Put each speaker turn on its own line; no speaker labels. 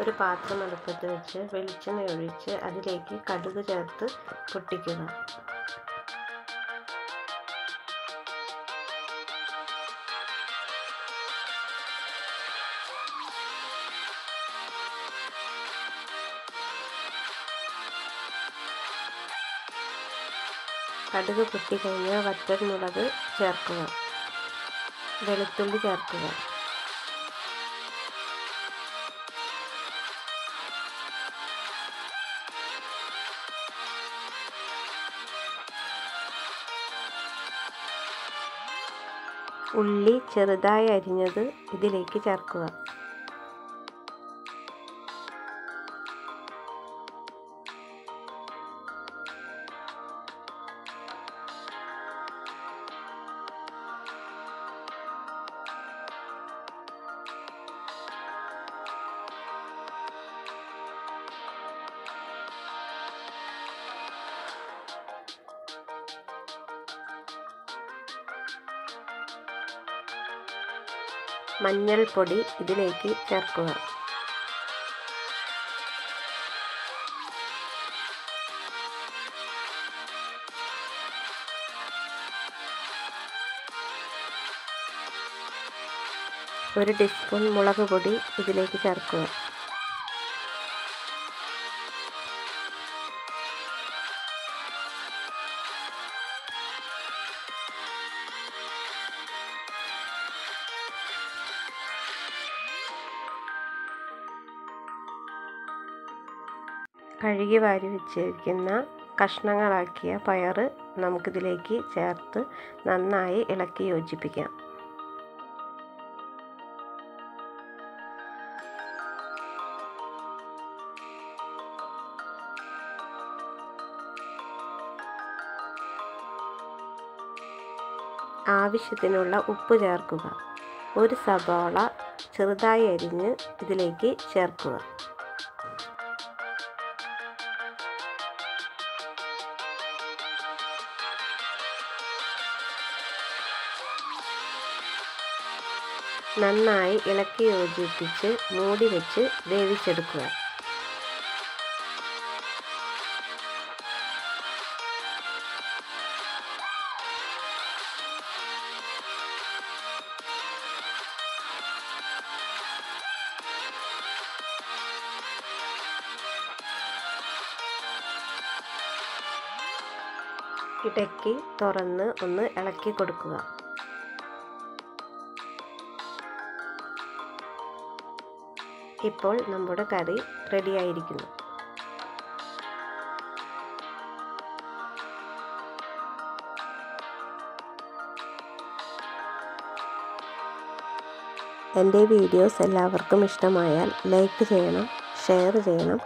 ഒരു പാത്രം അടുപ്പത്ത് വെച്ച് വെളിച്ചെണ്ണ ഒഴിച്ച് അതിലേക്ക് കടുക് ചേർത്ത് പൊട്ടിക്കുക. കടുക് പൊട്ടിക്കഴിഞ്ഞാൽ വറ്റൽമുളക് ചേർക്കുക, വെളുത്തുള്ളി ചേർക്കുക. ഉള്ളി ചെറുതായി അരിഞ്ഞത് ഇതിലേക്ക് ചേർക്കുക. മഞ്ഞൾപ്പൊടി ഇതിലേക്ക് ചേർക്കുക. ഒരു ടീസ്പൂൺ മുളക് പൊടി ഇതിലേക്ക് ചേർക്കുക. കഴുകി വാരി വെച്ചിരിക്കുന്ന കഷ്ണങ്ങളാക്കിയ പയർ നമുക്കിതിലേക്ക് ചേർത്ത് നന്നായി ഇളക്കി യോജിപ്പിക്കാം. ആവശ്യത്തിനുള്ള ഉപ്പ് ചേർക്കുക. ഒരു സവാള ചെറുതായി അരിഞ്ഞ് ഇതിലേക്ക് ചേർക്കുക. നന്നായി ഇളക്കി യോജിപ്പിച്ച് മൂടി വെച്ച് വേവിച്ചെടുക്കുക. ഇടയ്ക്ക് തുറന്ന് ഒന്ന് ഇളക്കി കൊടുക്കുക. ഇപ്പോൾ നമ്മുടെ കറി റെഡിയായിരിക്കുന്നു. എൻ്റെ വീഡിയോസ് എല്ലാവർക്കും ഇഷ്ടമായാൽ ലൈക്ക് ചെയ്യണം, ഷെയർ ചെയ്യണം,